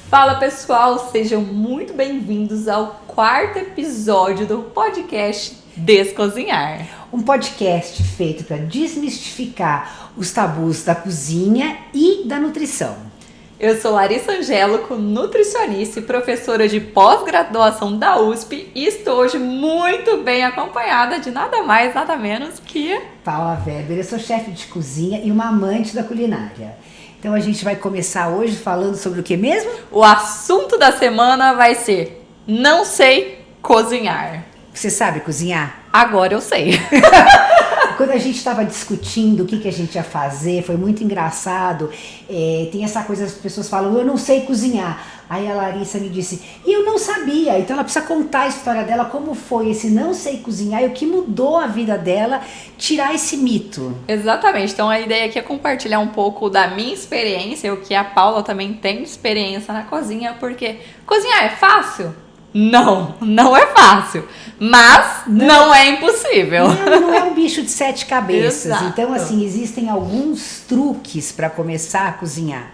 Fala pessoal, sejam muito bem-vindos ao quarto episódio do podcast Descozinhar. Um podcast feito para desmistificar os tabus da cozinha e da nutrição. Eu sou Larissa Angélico, nutricionista e professora de pós-graduação da USP e estou hoje muito bem acompanhada de nada mais, nada menos que... Paula Weber, eu sou chefe de cozinha e uma amante da culinária. Então a gente vai começar hoje falando sobre o que mesmo? O assunto da semana vai ser não sei cozinhar. Você sabe cozinhar? Agora eu sei. Quando a gente estava discutindo o que a gente ia fazer, foi muito engraçado. Tem essa coisa, as pessoas falam, eu não sei cozinhar. Aí a Larissa me disse, e eu não sabia. Então ela precisa contar a história dela, como foi esse não sei cozinhar e o que mudou a vida dela, tirar esse mito. Exatamente. Então a ideia aqui é compartilhar um pouco da minha experiência, o que a Paula também tem de experiência na cozinha, porque cozinhar é fácil? Não é fácil, mas não é impossível. Não é um bicho de 7 cabeças. Exato. Então, assim, existem alguns truques para começar a cozinhar.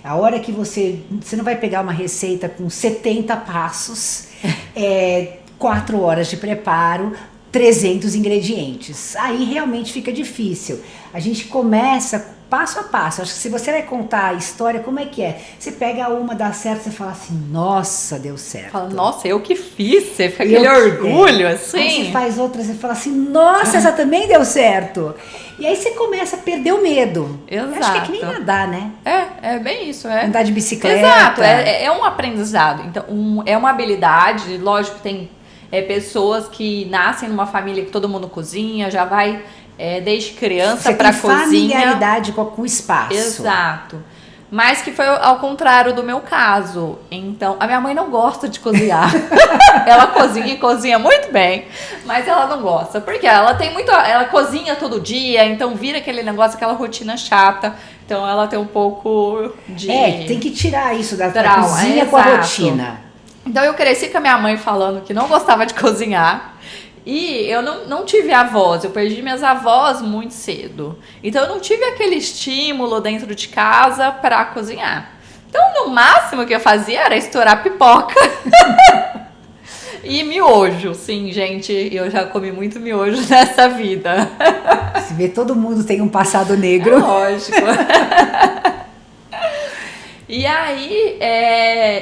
A hora que você não vai pegar uma receita com 70 passos, 4 horas de preparo, 300 ingredientes. Aí realmente fica difícil. A gente começa passo a passo. Acho que se você vai contar a história, como é que é? Você pega uma, dá certo, você fala assim, nossa, deu certo. Fala, nossa, eu que fiz. Você fica aquele orgulho, assim. Aí você faz outras e fala assim, nossa, essa também deu certo. E aí você começa a perder o medo. Exato. Acho que é que nem nadar, né? É bem isso. Andar de bicicleta. Exato, é um aprendizado. Então, é uma habilidade, lógico que tem pessoas que nascem numa família que todo mundo cozinha, já vai desde criança para cozinha. Familiaridade com o espaço. Exato. Mas que foi ao contrário do meu caso. Então, a minha mãe não gosta de cozinhar. Ela cozinha e cozinha muito bem, mas ela não gosta. Porque ela cozinha todo dia, então vira aquele negócio, aquela rotina chata. Então ela tem um pouco de... tem que tirar isso da cozinha com a rotina. Então eu cresci com a minha mãe falando que não gostava de cozinhar. E eu não tive avós, eu perdi minhas avós muito cedo. Então eu não tive aquele estímulo dentro de casa para cozinhar. Então no máximo que eu fazia era estourar pipoca e miojo. Sim, gente, eu já comi muito miojo nessa vida. Se vê, todo mundo tem um passado negro. É lógico. E aí,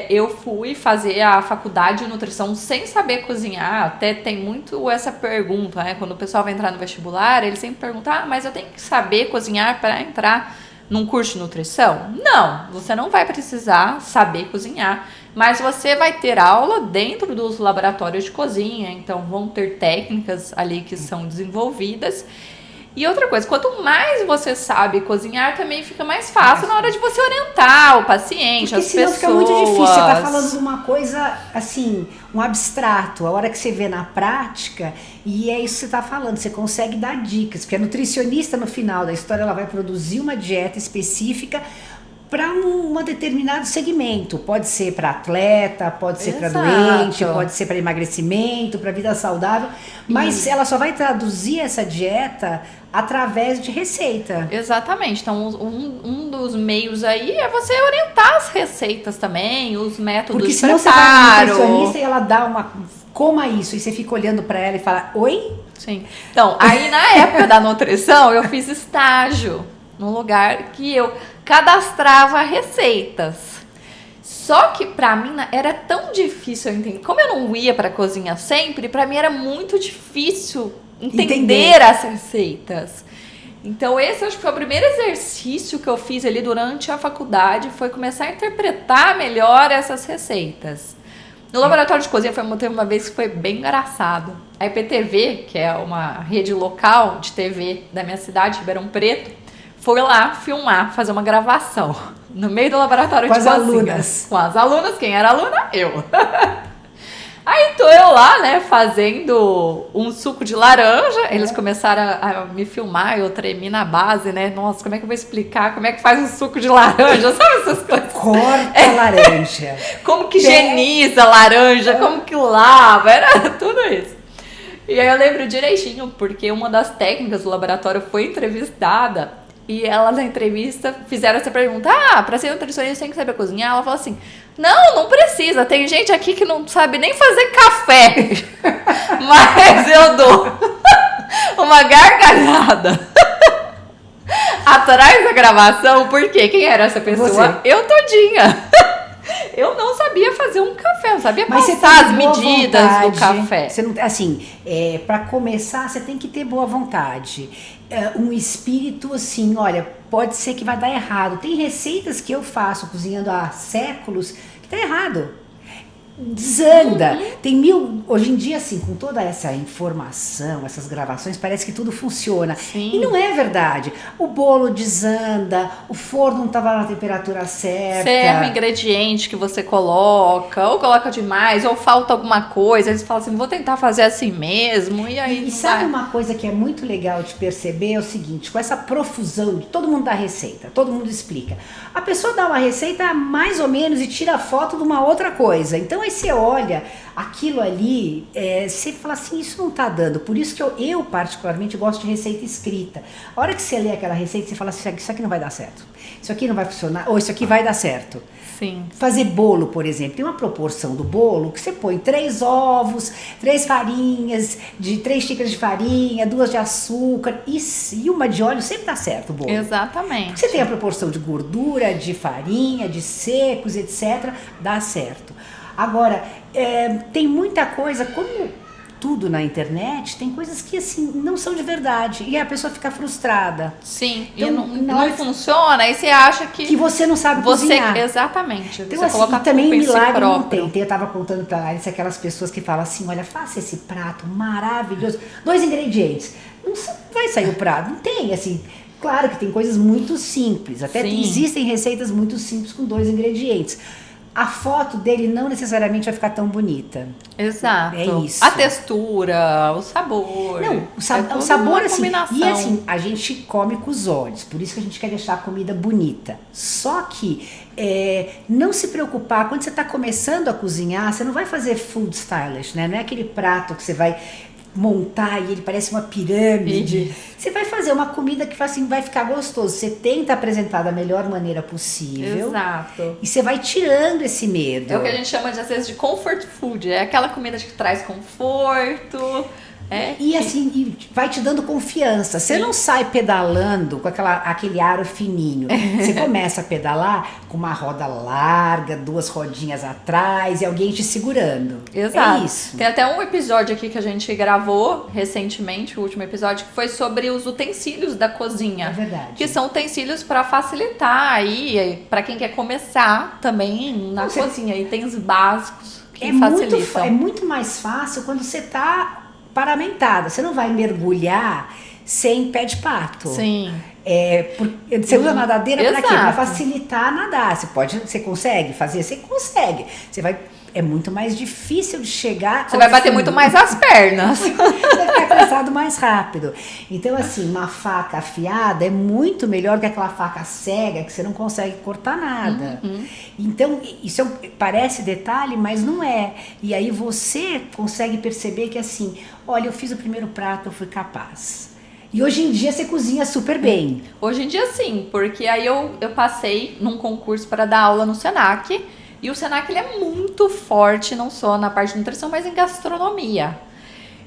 eu fui fazer a faculdade de nutrição sem saber cozinhar. Até tem muito essa pergunta, né? Quando o pessoal vai entrar no vestibular, eles sempre perguntam, mas eu tenho que saber cozinhar para entrar num curso de nutrição? Não, você não vai precisar saber cozinhar, mas você vai ter aula dentro dos laboratórios de cozinha, então vão ter técnicas ali que são desenvolvidas. E outra coisa, quanto mais você sabe cozinhar, também fica mais fácil na hora de você orientar o paciente, porque as senão pessoas. Fica muito difícil, você tá falando de uma coisa, assim, um abstrato. A hora que você vê na prática, e é isso que você tá falando, você consegue dar dicas. Porque a nutricionista, no final da história, ela vai produzir uma dieta específica para um determinado segmento. Pode ser para atleta, pode ser para doente, pode ser para emagrecimento, para vida saudável, mas ela só vai traduzir essa dieta através de receita. Exatamente. Então, um dos meios aí é você orientar as receitas também, os métodos de preparo. Porque senão você vai no nutricionista e ela dá coma isso, e você fica olhando para ela e fala, oi? Sim. Então, aí na época da nutrição, eu fiz estágio num lugar que eu cadastrava receitas. Só que pra mim era tão difícil eu entender. Como eu não ia pra cozinha sempre, pra mim era muito difícil entender as receitas. Então esse acho que foi o primeiro exercício que eu fiz ali durante a faculdade, foi começar a interpretar melhor essas receitas. No laboratório de cozinha teve uma vez que foi bem engraçado. A IPTV, que é uma rede local de TV da minha cidade, Ribeirão Preto, foi lá filmar, fazer uma gravação no meio do laboratório de cozinha. Com as alunas. Com as alunas. Quem era aluna? Eu. Aí tô eu lá, né, fazendo um suco de laranja. Eles começaram a me filmar, eu tremi na base, né? Nossa, como é que eu vou explicar como é que faz um suco de laranja? Sabe essas coisas? Corta a laranja. Como que higieniza a laranja, como que lava, era tudo isso. E aí eu lembro direitinho, porque uma das técnicas do laboratório foi entrevistada E ela, na entrevista, fizeram essa pergunta: pra ser nutricionista tem que saber cozinhar? Ela falou assim: não precisa. Tem gente aqui que não sabe nem fazer café. Mas eu dou uma gargalhada atrás da gravação. Por quê? Quem era essa pessoa? Você. Eu todinha. Eu não sabia fazer um café, não sabia Mas você passar as tem boa medidas vontade. do café. Você não, assim, para começar, você tem que ter boa vontade. Um espírito assim, olha, pode ser que vai dar errado. Tem receitas que eu faço cozinhando há séculos que tá errado. Desanda. Tem hoje em dia, assim, com toda essa informação, essas gravações, parece que tudo funciona. Sim. E não é verdade. O bolo desanda, o forno não estava na temperatura certa. Você erra o ingrediente que você coloca, ou coloca demais, ou falta alguma coisa. Eles falam assim: vou tentar fazer assim mesmo. E aí. E sabe uma coisa que é muito legal de perceber? É o seguinte: com essa profusão de todo mundo dá receita, todo mundo explica. A pessoa dá uma receita mais ou menos e tira foto de uma outra coisa. Então aí você olha aquilo ali, você fala assim: isso não tá dando. Por isso que eu particularmente gosto de receita escrita. A hora que você lê aquela receita, você fala assim: isso aqui não vai dar certo, isso aqui não vai funcionar, ou isso aqui vai dar certo. Sim. Fazer bolo, por exemplo, tem uma proporção do bolo que você põe 3 ovos, 3 farinhas, 3 xícaras de farinha, 2 de açúcar e uma de óleo, sempre dá certo o bolo. Exatamente. Porque você tem a proporção de gordura, de farinha, de secos, etc. Dá certo. Agora, tem muita coisa, como tudo na internet, tem coisas que assim não são de verdade e a pessoa fica frustrada. Sim, então, e não funciona, aí você acha que você não sabe cozinhar. Exatamente. Então, você assim, coloca e também culpa em si milagre não próprio. tem. Eu tava contando pra Larissa aquelas pessoas que falam assim: olha, faça esse prato maravilhoso, 2 ingredientes. Não vai sair o prato, não tem, assim. Claro que tem coisas muito simples, até existem receitas muito simples com 2 ingredientes. A foto dele não necessariamente vai ficar tão bonita. Exato. É isso. A textura, o sabor. Não, o sabor assim. E assim, a gente come com os olhos, por isso que a gente quer deixar a comida bonita. Só que não se preocupar, quando você está começando a cozinhar, você não vai fazer food stylish, né? Não é aquele prato que você vai montar e ele parece uma pirâmide. Você vai fazer uma comida que assim, vai ficar gostoso. Você tenta apresentar da melhor maneira possível. Exato. E você vai tirando esse medo. É o que a gente chama às vezes de comfort food. É aquela comida que traz conforto. Assim, vai te dando confiança. Você não sai pedalando com aquele aro fininho. Você começa a pedalar com uma roda larga, 2 rodinhas atrás e alguém te segurando. Exato. É isso. Tem até um episódio aqui que a gente gravou recentemente, o último episódio, que foi sobre os utensílios da cozinha. É verdade. Que são utensílios para facilitar aí, para quem quer começar também na cozinha. Itens básicos que facilitam. É muito mais fácil quando você tá paramentada. Você não vai mergulhar sem pé de pato. Sim. Você usa a nadadeira para quê? Para Exato. facilitar nadar. Você consegue fazer? Você consegue. É muito mais difícil de chegar. Você vai bater muito mais as pernas. Vai ficar cansado mais rápido. Então, assim, uma faca afiada é muito melhor que aquela faca cega que você não consegue cortar nada. Então, isso parece detalhe, mas não é. E aí você consegue perceber que, assim, olha, eu fiz o primeiro prato, eu fui capaz. E hoje em dia você cozinha super bem. Hoje em dia sim, porque aí eu passei num concurso para dar aula no Senac. E o Senac ele é muito forte, não só na parte de nutrição, mas em gastronomia.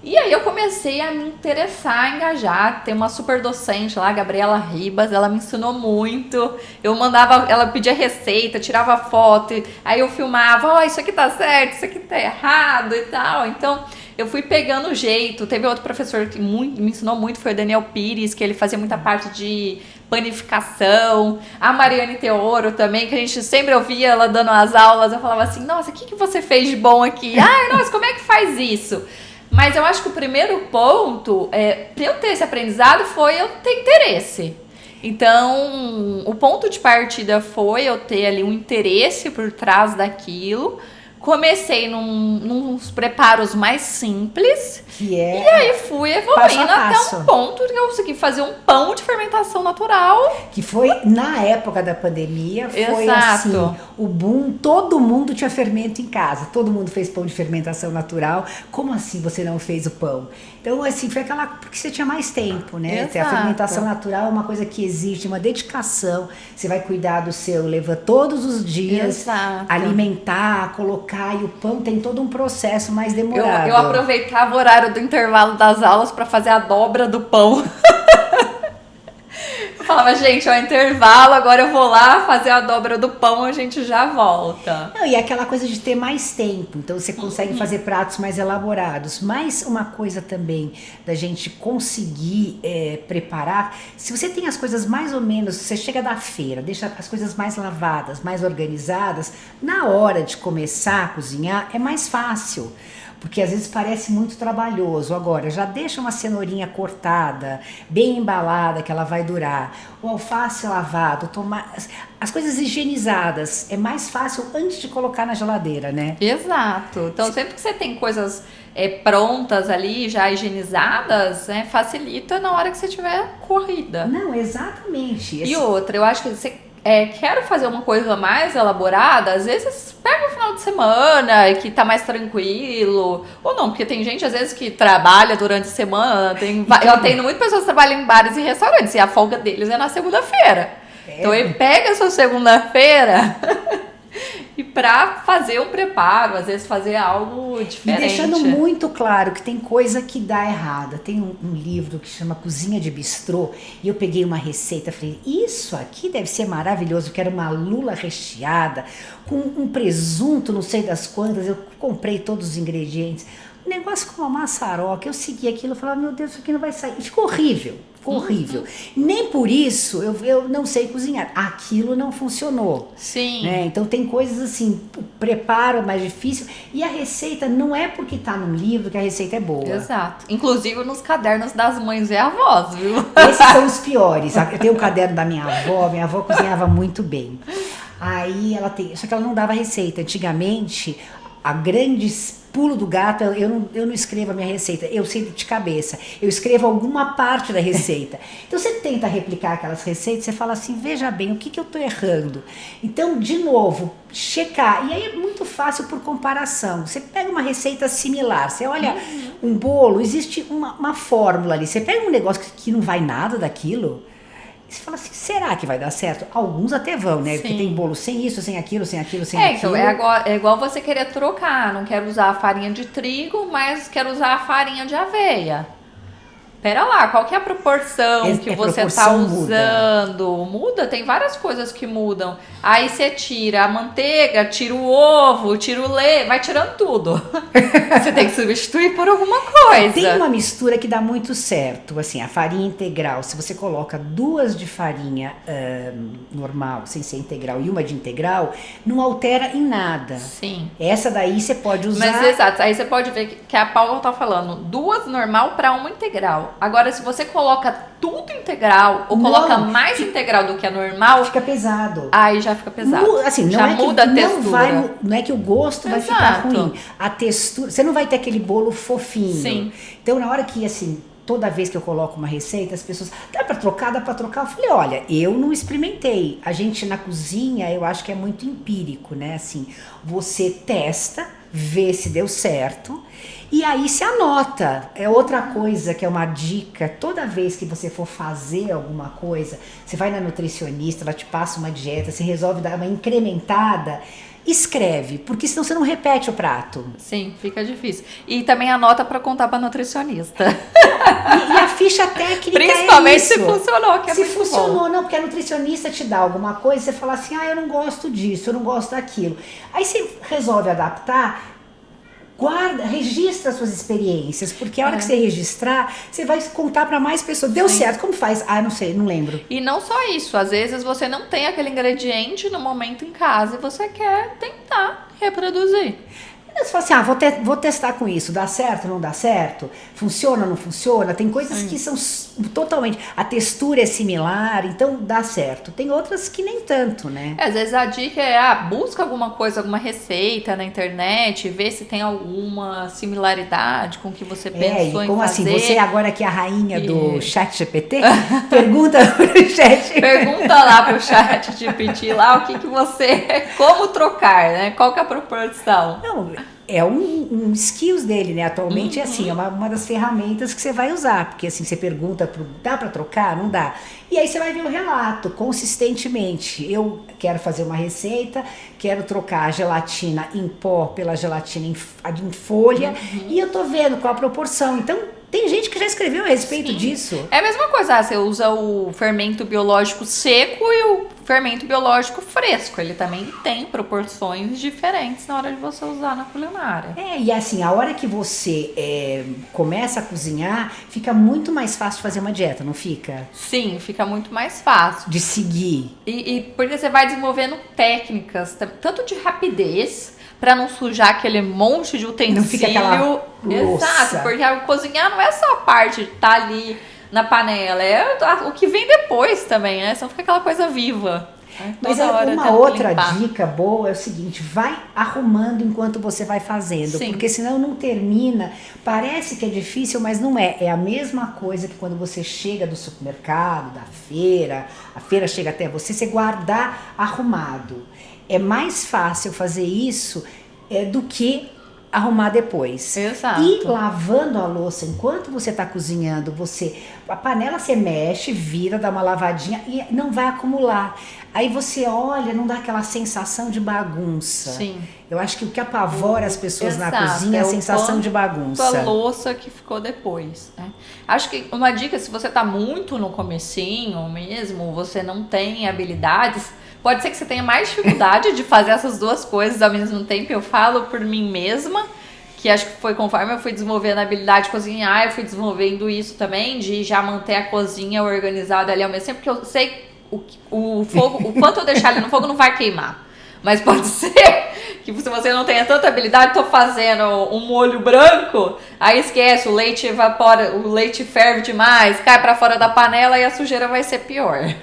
E aí eu comecei a me interessar, a engajar. Tem uma super docente lá, Gabriela Ribas, ela me ensinou muito. Eu mandava, ela pedia receita, tirava foto, aí eu filmava, isso aqui tá certo, isso aqui tá errado e tal. Então eu fui pegando o jeito. Teve outro professor que me ensinou muito, foi o Daniel Pires, que ele fazia muita parte de panificação. A Mariane Teoro também, que a gente sempre ouvia ela dando as aulas. Eu falava assim, nossa, o que você fez de bom aqui? Ai, nossa, como é que faz isso? Mas eu acho que o primeiro ponto, para eu ter esse aprendizado, foi eu ter interesse. Então, o ponto de partida foi eu ter ali um interesse por trás daquilo. Comecei nos preparos mais simples. E aí fui evoluindo até um ponto que eu consegui fazer um pão de fermentação natural. Que foi na época da pandemia. Foi Exato. assim, o boom, todo mundo tinha fermento em casa, todo mundo fez pão de fermentação natural. Como assim você não fez o pão? Então, assim, foi aquela... Porque você tinha mais tempo, né? Exato. A fermentação natural é uma coisa que exige uma dedicação. Você vai cuidar do seu levain todos os dias, Exato. alimentar, colocar, e o pão tem todo um processo mais demorado. Eu aproveitava o horário do intervalo das aulas para fazer a dobra do pão. Falava, gente, ó, intervalo, agora eu vou lá fazer a dobra do pão, a gente já volta. Não, e é aquela coisa de ter mais tempo, então você consegue fazer pratos mais elaborados. Mas uma coisa também da gente conseguir preparar, se você tem as coisas mais ou menos, você chega da feira, deixa as coisas mais lavadas, mais organizadas, na hora de começar a cozinhar é mais fácil. Porque às vezes parece muito trabalhoso. Agora, já deixa uma cenourinha cortada, bem embalada, que ela vai durar. O alface lavado, as coisas higienizadas. É mais fácil antes de colocar na geladeira, né? Exato. Então, sempre que você tem coisas prontas ali, já higienizadas, facilita na hora que você tiver corrida. Não, exatamente. E outra, eu acho que você... quero fazer uma coisa mais elaborada, às vezes pega o final de semana e que tá mais tranquilo, ou não, porque tem gente às vezes que trabalha durante a semana, eu atendo muitas pessoas que trabalham em bares e restaurantes, e a folga deles é na segunda-feira. Então ele pega a sua segunda-feira e pra fazer um preparo, às vezes fazer algo diferente. E deixando muito claro que tem coisa que dá errada. Tem um livro que chama Cozinha de Bistrô, e eu peguei uma receita, falei, isso aqui deve ser maravilhoso, que era uma lula recheada, com um presunto, não sei das quantas, eu comprei todos os ingredientes. Um negócio com uma maçaroca, eu segui aquilo, eu falava, meu Deus, isso aqui não vai sair. E ficou horrível. Ficou horrível. Nem por isso eu não sei cozinhar. Aquilo não funcionou. Sim. Né? Então tem coisas assim, o preparo é mais difícil. E a receita não é porque tá num livro que a receita é boa. Exato. Inclusive nos cadernos das mães e avós, viu? Esses são os piores. Eu tenho o caderno da minha avó cozinhava muito bem. Aí ela tem. Só que ela não dava receita. Antigamente, a grande pulo do gato, eu não escrevo a minha receita, eu sei de cabeça, eu escrevo alguma parte da receita. Então você tenta replicar aquelas receitas, você fala assim, veja bem, o que eu tô errando? Então, de novo, checar, e aí é muito fácil por comparação. Você pega uma receita similar, você olha um bolo, existe uma fórmula ali, você pega um negócio que não vai nada daquilo, você fala assim, será que vai dar certo? Alguns até vão, né? Sim. Porque tem bolo sem isso, sem aquilo, sem aquilo, sem aquilo. Então, é igual você querer trocar. Não quero usar a farinha de trigo, mas quero usar a farinha de aveia. Pera lá, qual que é a proporção que você tá usando? Muda, tem várias coisas que mudam. Aí você tira a manteiga, tira o ovo, tira o leite, vai tirando tudo. Você tem que substituir por alguma coisa. Tem uma mistura que dá muito certo, assim, a farinha integral, se você coloca 2 de farinha normal, sem ser integral, e uma de integral, não altera em nada. Sim. Essa daí você pode usar... Mas exato, aí você pode ver que a Paula tá falando 2 normal para uma integral. Agora, se você coloca tudo integral, ou coloca mais integral do que a normal... Fica pesado. Aí já fica pesado. Assim, não já é muda a que textura. Não é que o gosto vai ficar ruim. A textura... Você não vai ter aquele bolo fofinho. Sim. Então, na hora que, assim... Toda vez que eu coloco uma receita, as pessoas... Dá pra trocar? Dá pra trocar? Eu falei, olha, eu não experimentei. A gente na cozinha, eu acho que é muito empírico, né? Assim, você testa, vê se deu certo... E aí se anota. É outra coisa que é uma dica. Toda vez que você for fazer alguma coisa, você vai na nutricionista, ela te passa uma dieta, você resolve dar uma incrementada, escreve, porque senão você não repete o prato. Sim, fica difícil. E também anota para contar para nutricionista. E a ficha técnica principalmente é isso. se funcionou, que é se muito funcionou, bom. Não, porque a nutricionista te dá alguma coisa, você fala assim, eu não gosto disso, eu não gosto daquilo. Aí você resolve adaptar. Guarda, registra suas experiências, porque a hora que você registrar, você vai contar para mais pessoas. Deu certo, como faz? Não sei, não lembro. E não só isso, às vezes você não tem aquele ingrediente no momento em casa e você quer tentar reproduzir. Você fala assim, vou testar com isso, dá certo, não dá certo? Funciona, não funciona? Tem coisas que são totalmente... A textura é similar, então dá certo. Tem outras que nem tanto, né? Às vezes a dica é, busca alguma coisa, alguma receita na internet, vê se tem alguma similaridade com o que você pensou em como fazer. Assim, você agora que é a rainha do chat GPT, pergunta pro chat. Pergunta lá pro chat GPT lá o que você... Como trocar, né? Qual que é a proporção? Não, é um skills dele, né? Atualmente é assim, é uma das ferramentas que você vai usar, porque assim, você pergunta, dá para trocar? Não dá. E aí você vai ver o relato, consistentemente. Eu quero fazer uma receita, quero trocar a gelatina em pó pela gelatina em folha, e eu tô vendo qual a proporção. Então, tem gente que já escreveu a respeito disso. É a mesma coisa, você usa o fermento biológico seco e o fermento biológico fresco. Ele também tem proporções diferentes na hora de você usar na culinária. E assim, a hora que você começa a cozinhar, fica muito mais fácil de fazer uma dieta, não fica? Sim, fica muito mais fácil. De seguir. E porque você vai desenvolvendo técnicas, tanto de rapidez, pra não sujar aquele monte de utensílio. Não fica aquela louça. Exato, porque cozinhar não é só a parte de estar ali na panela, é o que vem depois também, né? Senão fica aquela coisa viva. Mas uma outra dica boa é o seguinte, vai arrumando enquanto você vai fazendo, porque senão não termina, parece que é difícil, mas não é. É a mesma coisa que quando você chega do supermercado, da feira, a feira chega até você guardar arrumado. É mais fácil fazer isso do que arrumar depois. Exato. E lavando a louça, enquanto você está cozinhando, a panela você mexe, vira, dá uma lavadinha e não vai acumular. Aí você olha, não dá aquela sensação de bagunça. Sim. Eu acho que o que apavora as pessoas na cozinha é a sensação de bagunça. A louça que ficou depois, né? Acho que uma dica, se você está muito no comecinho mesmo, você não tem habilidades, pode ser que você tenha mais dificuldade de fazer essas duas coisas ao mesmo tempo. Eu falo por mim mesma, que acho que foi conforme eu fui desenvolvendo a habilidade de cozinhar, eu fui desenvolvendo isso também, de já manter a cozinha organizada ali ao mesmo tempo, porque eu sei o fogo, o quanto eu deixar ali no fogo não vai queimar. Mas pode ser que se você não tenha tanta habilidade, tô fazendo um molho branco, aí esquece, o leite evapora, o leite ferve demais, cai pra fora da panela e a sujeira vai ser pior.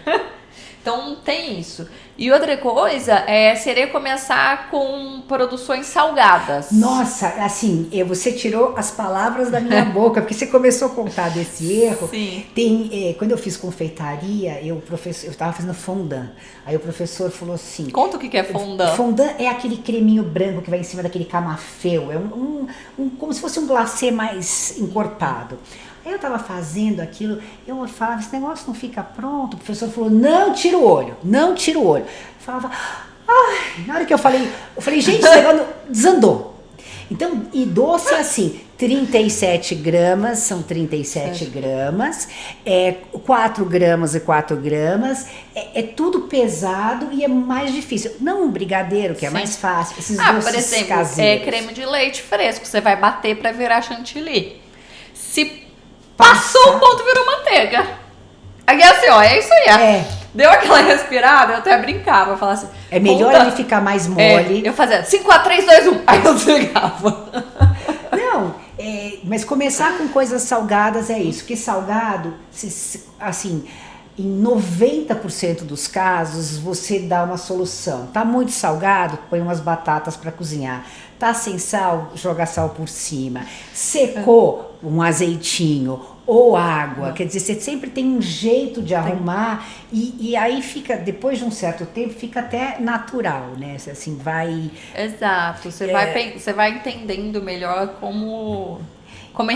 Então tem isso. E outra coisa seria começar com produções salgadas. Nossa, assim, você tirou as palavras da minha boca, porque você começou a contar desse erro. Sim. Quando eu fiz confeitaria, eu estava fazendo fondant. Aí o professor falou assim... Conta o que é fondant. Fondant é aquele creminho branco que vai em cima daquele camafeu. É como se fosse um glacê mais encorpado. Aí eu tava fazendo aquilo, eu falava, esse negócio não fica pronto. O professor falou, não tira o olho, não tira o olho. Eu falava, na hora que eu falei, gente, esse negócio desandou. Então, e doce é assim, 37 gramas, são 37 gramas, 4 gramas e 4 gramas, é tudo pesado e é mais difícil. Não um brigadeiro, que é mais fácil, esses doces por exemplo, caseiros. creme de leite fresco, você vai bater pra virar chantilly. Se passou o ponto, virou manteiga. Aqui assim, é isso aí. Deu aquela respirada, eu até brincava, eu falava assim... É melhor ele ficar mais mole. Eu fazia 5, 4, 3, 2, 1, aí eu desligava. Não, mas começar com coisas salgadas é isso, porque salgado, assim, em 90% dos casos, você dá uma solução. Tá muito salgado, põe umas batatas para cozinhar. Tá sem sal, joga sal por cima. Secou, um azeitinho ou água. Quer dizer, você sempre tem um jeito de arrumar e aí fica, depois de um certo tempo, fica até natural, né? Assim, vai... Exato, você vai entendendo melhor como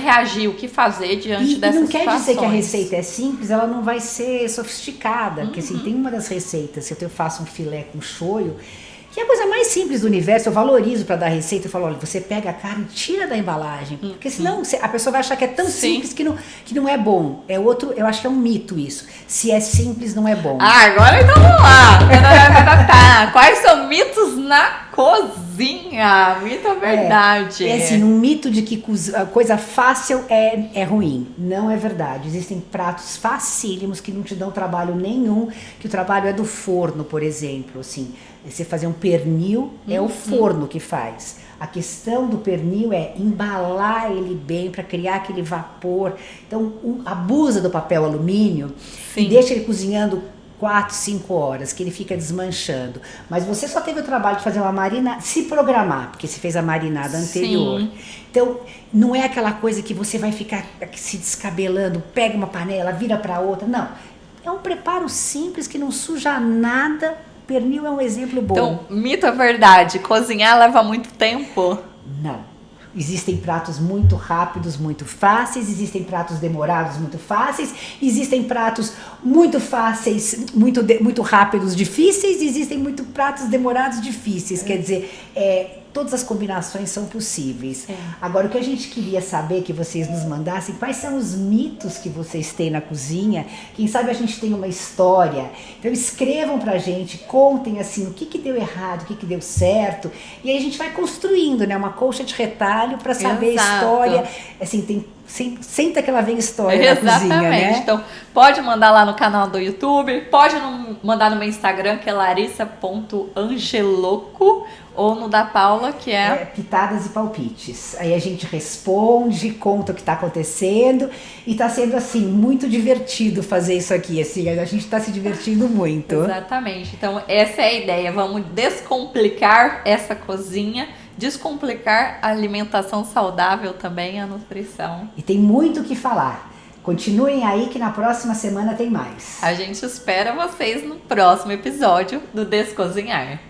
reagir, o que fazer diante dessas situações. E não quer dizer que a receita é simples, ela não vai ser sofisticada. Porque assim, tem uma das receitas, que eu faço um filé com shoyu, que é a coisa mais simples do universo, eu valorizo para dar receita, eu falo, olha, você pega a carne e tira da embalagem, porque senão a pessoa vai achar que é tão simples que não é bom. Eu acho que é um mito isso. Se é simples, não é bom. Agora então vamos lá. Quais são mitos na cozinha. Mito ou verdade? É assim, um mito de que a coisa fácil é ruim. Não é verdade. Existem pratos facílimos que não te dão trabalho nenhum, que o trabalho é do forno, por exemplo. Assim, você fazer um pernil, é o forno que faz. A questão do pernil é embalar ele bem para criar aquele vapor. Então, abusa do papel alumínio e deixa ele cozinhando 4, 5 horas, que ele fica desmanchando. Mas você só teve o trabalho de fazer uma marinada, se programar, porque você fez a marinada anterior. Sim. Então, não é aquela coisa que você vai ficar se descabelando, pega uma panela, vira para outra. Não. É um preparo simples que não suja nada. Pernil é um exemplo bom. Então, mito ou verdade? Cozinhar leva muito tempo? Não. Existem pratos muito rápidos, muito fáceis, existem pratos demorados, muito fáceis, existem pratos muito fáceis, muito rápidos, difíceis, existem muito pratos demorados, difíceis. Quer dizer, todas as combinações são possíveis. Agora, o que a gente queria saber, que vocês nos mandassem, quais são os mitos que vocês têm na cozinha? Quem sabe a gente tem uma história. Então, escrevam pra gente, contem assim, o que deu errado, o que deu certo. E aí a gente vai construindo, né, uma colcha de retalho para saber a história. Assim, senta que ela vem história na cozinha, né? Então, pode mandar lá no canal do YouTube, pode mandar no meu Instagram, que é larissa.angeloco, ou no da Paula, que é Pitadas e Palpites. Aí a gente responde, conta o que está acontecendo, e está sendo, assim, muito divertido fazer isso aqui, assim, a gente está se divertindo muito. Exatamente. Então, essa é a ideia. Vamos descomplicar essa cozinha, descomplicar a alimentação saudável também, a nutrição. E tem muito o que falar. Continuem aí que na próxima semana tem mais. A gente espera vocês no próximo episódio do Descozinhar.